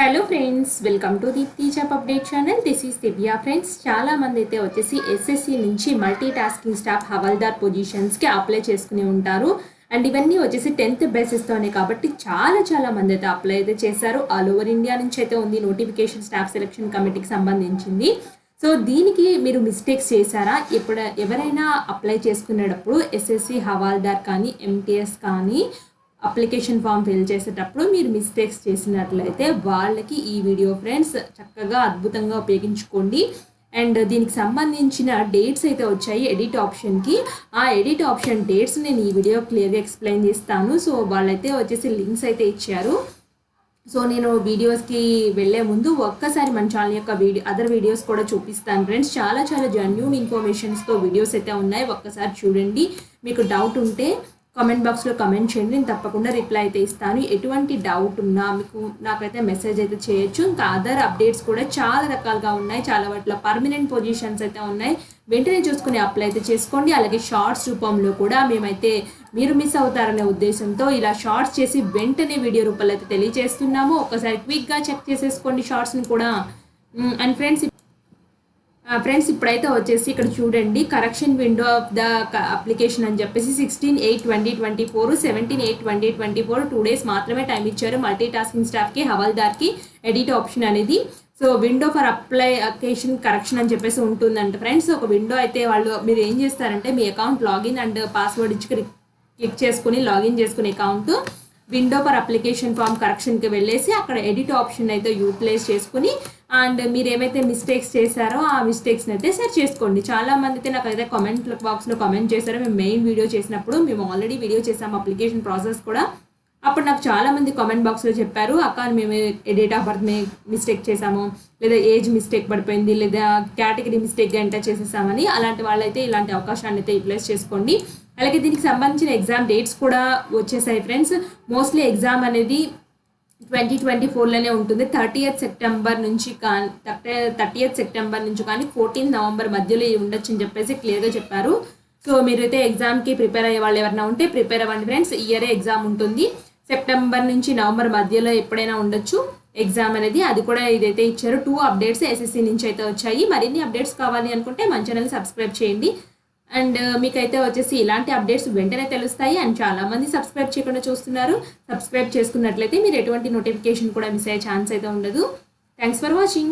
Hello friends, welcome to Deepthi job update channel. This is Divya. Friends, చాలా మంది అయితే వచ్చేసి ఎస్ఎస్సి నుంచి మల్టీ టాస్కింగ్ స్టాఫ్ హవాల్దార్ పొజిషన్స్కి అప్లై చేసుకుని ఉంటారు. అండ్ ఇవన్నీ వచ్చేసి 10th బేసిస్తోనే కాబట్టి చాలా మంది అయితే అప్లై అయితే చేశారు. ఆల్ ఓవర్ ఇండియా నుంచి అయితే ఉంది నోటిఫికేషన్ స్టాఫ్ సెలక్షన్ కమిటీకి సంబంధించింది. సో దీనికి మీరు మిస్టేక్స్ చేశారా? ఎవరైనా అప్లై చేసుకునేటప్పుడు ఎస్ఎస్సి హవాల్దార్ కానీ ఎంటీఎస్ కానీ అప్లికేషన్ ఫామ్ ఫిల్ చేసేటప్పుడు మీరు మిస్టేక్స్ చేసినట్లయితే వాళ్ళకి ఈ వీడియో ఫ్రెండ్స్ చక్కగా అద్భుతంగా ఉపయోగించుకోండి. అండ్ దీనికి సంబంధించిన డేట్స్ అయితే వచ్చాయి ఎడిట్ ఆప్షన్కి. ఆ ఎడిట్ ఆప్షన్ డేట్స్ నేను ఈ వీడియో క్లియర్గా ఎక్స్ప్లెయిన్ చేస్తాను. సో వాళ్ళైతే వచ్చేసి లింక్స్ అయితే ఇచ్చారు. సో నేను వీడియోస్కి వెళ్ళే ముందు ఒక్కసారి మన ఛానల్ యొక్క అదర్ వీడియోస్ కూడా చూపిస్తాను ఫ్రెండ్స్. చాలా జెన్యూన్ ఇన్ఫర్మేషన్స్తో వీడియోస్ అయితే ఉన్నాయి. ఒక్కసారి చూడండి. మీకు డౌట్ ఉంటే కామెంట్ బాక్స్లో కామెంట్ చేయండి, నేను తప్పకుండా రిప్లై అయితే ఇస్తాను. ఎటువంటి డౌట్ ఉన్నా మీకు నాకైతే మెసేజ్ అయితే చేయొచ్చు. ఇంకా అదర్ అప్డేట్స్ కూడా చాలా రకాలుగా ఉన్నాయి. చాలా వాటిలో పర్మనెంట్ పొజిషన్స్ అయితే ఉన్నాయి. వెంటనే చూసుకుని అప్లై అయితే చేసుకోండి. అలాగే షార్ట్స్ రూపంలో కూడా మేమైతే మీరు మిస్ అవుతారనే ఉద్దేశంతో ఇలా షార్ట్స్ చేసి వెంటనే వీడియో రూపంలో అయితే తెలియజేస్తున్నాము. ఒకసారి క్విక్గా చెక్ చేసేసుకోండి షార్ట్స్ని కూడా. అండ్ ఫ్రెండ్స్ ఇప్పుడైతే వచ్చేసి ఇక్కడ చూడండి, correction window of the application అని చెప్పేసి 16/8/2024, 17/8/2024 2 days మాత్రమే టైం ఇచ్చారు మల్టీ టాస్కింగ్ స్టాఫ్కి హవాల్దార్కి ఎడిట్ ఆప్షన్ అనేది. So window for application correction అని చెప్పేసి ఉంటుందంట ఫ్రెండ్స్. ఒక విండో అయితే మీరు ఏం చేస్తారంటే మీ అకౌంట్ లాగిన్ అండ్ పాస్వర్డ్ ఇచ్చి క్లిక్ చేసుకుని లాగిన్ చేసుకునే account window for application form కరెక్షన్కి వెళ్ళేసి అక్కడ ఎడిట్ ఆప్షన్ అయితే యూటిలైజ్ చేసుకుని అండ్ మీరు ఏమైతే మిస్టేక్స్ చేశారో ఆ మిస్టేక్స్ని అయితే సెర్చ్ చేసుకోండి. చాలామంది అయితే నాకైతే కామెంట్ బాక్స్లో కామెంట్ చేశారో. మేము మెయిన్ వీడియో చేసినప్పుడు మేము ఆల్రెడీ వీడియో చేసాము అప్లికేషన్ ప్రాసెస్ కూడా. అప్పుడు నాకు చాలామంది కామెంట్ బాక్స్లో చెప్పారు, అక్క మేము డేట్ ఆఫ్ బర్త్ మిస్టేక్ చేసాము, లేదా ఏజ్ మిస్టేక్ పడిపోయింది, లేదా కేటగిరీ మిస్టేక్గా ఎంటర్ చేసేసామని. అలాంటి వాళ్ళైతే ఇలాంటి అవకాశాన్ని అయితే యూటిలైజ్ చేసుకోండి. అలాగే దీనికి సంబంధించిన ఎగ్జామ్ డేట్స్ కూడా వచ్చేసాయి ఫ్రెండ్స్. మోస్ట్లీ ఎగ్జామ్ అనేది 2024లోనే ఉంటుంది. 30th సెప్టెంబర్ నుంచి కానీ 30th సెప్టెంబర్ నుంచి కానీ 14th నవంబర్ మధ్యలో ఉండొచ్చు అని చెప్పేసి క్లియర్గా చెప్పారు. సో మీరైతే ఎగ్జామ్కి ప్రిపేర్ అయ్యే వాళ్ళు ఎవరైనా ఉంటే ప్రిపేర్ అవ్వండి ఫ్రెండ్స్. ఇయరే ఎగ్జామ్ ఉంటుంది. సెప్టెంబర్ నుంచి నవంబర్ మధ్యలో ఎప్పుడైనా ఉండొచ్చు ఎగ్జామ్ అనేది. అది కూడా ఇదైతే ఇచ్చారు. 2 అప్డేట్స్ ఎస్ఎస్సి నుంచి అయితే వచ్చాయి. మరిన్ని అప్డేట్స్ కావాలి అనుకుంటే మన ఛానల్ సబ్స్క్రైబ్ చేయండి. అండ్ మీకైతే వచ్చేసి ఇలాంటి అప్డేట్స్ వెంటనే తెలుస్తాయి. అండ్ చాలామంది సబ్స్క్రైబ్ చేయకుండా చూస్తున్నారు. సబ్స్క్రైబ్ చేసుకున్నట్లయితే మీరు ఎటువంటి నోటిఫికేషన్ కూడా మిస్ అయ్యే ఛాన్స్ అయితే ఉండదు. Thanks for watching.